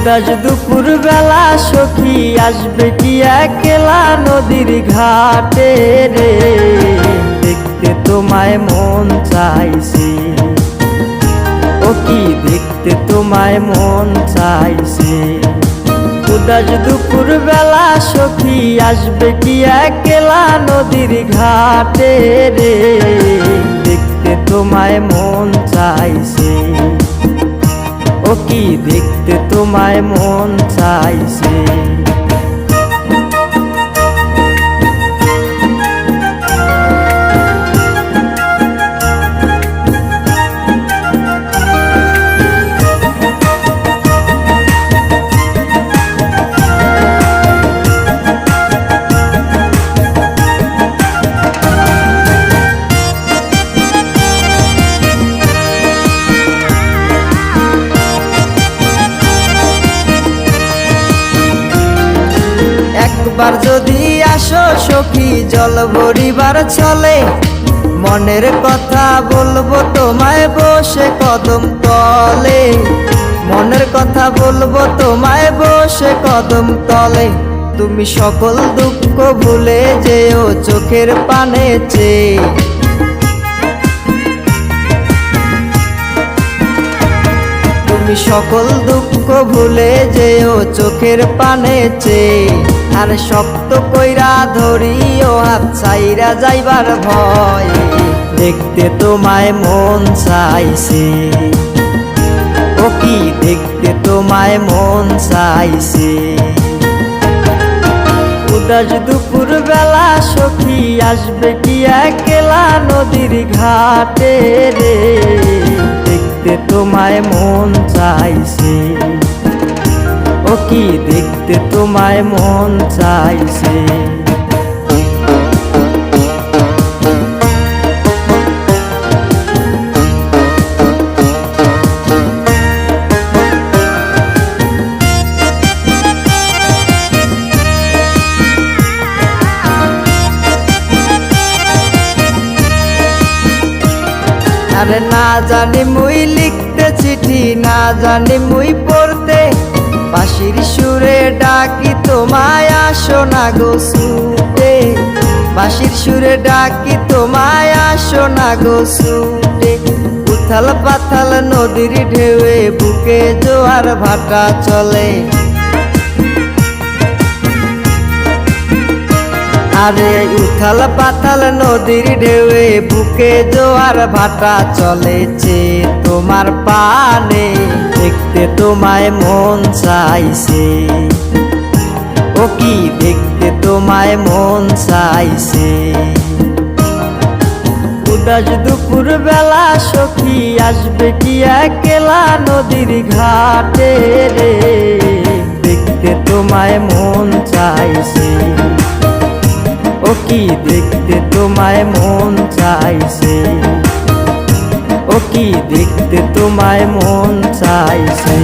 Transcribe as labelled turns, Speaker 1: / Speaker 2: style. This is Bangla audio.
Speaker 1: উদাস দুপুর বেলা সখী আসবে কি একলা নদীর ঘাটে রে, দেখতে তোমায় মন চাইছে। ও কি দেখতে তোমায় মন চাইছে। উদাস দুপুর বেলা সখী আসবে কি একলা নদীর ঘাটে রে, দেখতে তোমায় মন চাইছে। ও কি দেখতে তোমায় মন চাইছে। একবার যদি আসো সখী জল ভরিবার চলে, মনের কথা বলবো তোমায় বসে কদম তলে। মনের কথা বলবো তোমায় বসে কদম তলে। তুমি সকল দুঃখ ভুলে যেও চোখের পানে চেয়ে। তুমি সকল দুঃখ ভুলে যেও চোখের পানে চেয়ে। আর শক্ত কইরা ধরিও হাত ছাইরা যাইবার ভয়, দেখতে তোমায় মন চাইছে। ও কি দেখতে তোমায় মন চাইছে। উদাস দুপুর বেলা সখী আসবে কি একলা নদীর ঘাটে রে, দেখতে তোমায় মন চাইছে। ও কি দেখতে তোমায় মন চাইছে। আরে না জানি মুই লিখতে চিঠি, না জানি মুই পড়তে, বাঁশির সুরে ডাকি তোমায় আসো না গো ছুটে। বাঁশির সুরে ডাকি তোমায় আসো না গো ছুটে। উথাল পাথাল নদীর ঢেউয়ে বুকে জোয়ার ভাটা চলে। আরে উথাল পাথাল নদীর ঢেউয়ে বুকে জোয়ার ভাটা চলেছে তোমার পানে, দেখতে তোমায় মন চাইছে। ও কি দেখতে তোমায় মন চাইছে। উদাস দুপুর বেলা সখী আসবে কি একলা নদীর ঘাটে রে, দেখতে তোমায় মন চাইছে। ও কি দেখতে তোমায় মন চাইছে। ও কি দেখতে তোমায় মন চাইছে।